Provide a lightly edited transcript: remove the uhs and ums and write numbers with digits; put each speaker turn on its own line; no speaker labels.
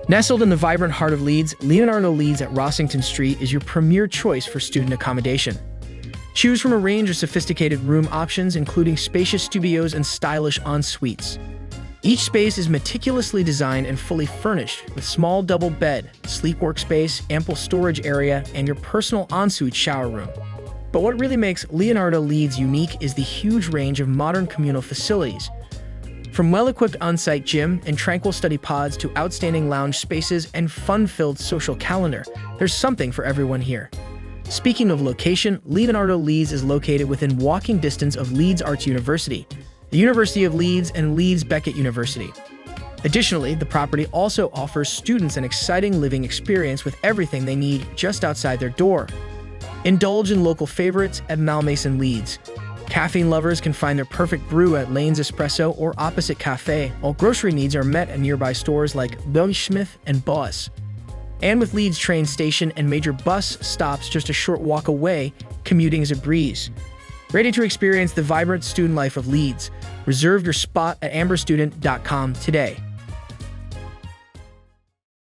Nestled in the vibrant heart of Leeds, Leonardo Leeds at Rossington Street is your premier choice for student accommodation. Choose from a range of sophisticated room options, including spacious studios and stylish en-suites. Each space is meticulously designed and fully furnished, with small double bed, sleek workspace, ample storage area, and your personal ensuite shower room. But what really makes Leonardo Leeds unique is the huge range of modern communal facilities. From well-equipped on-site gym and tranquil study pods to outstanding lounge spaces and fun-filled social calendar, there's something for everyone here. Speaking of location, Leonardo Leeds is located within walking distance of Leeds Arts University, the University of Leeds, and Leeds Beckett University. Additionally, the property also offers students an exciting living experience with everything they need just outside their door. Indulge in local favorites at Malmason Leeds. Caffeine lovers can find their perfect brew at Lane's Espresso or Opposite Cafe, while grocery needs are met at nearby stores like Smith and Boss. And with Leeds train station and major bus stops just a short walk away, commuting is a breeze. Ready to experience the vibrant student life of Leeds? Reserve your spot at amberstudent.com today.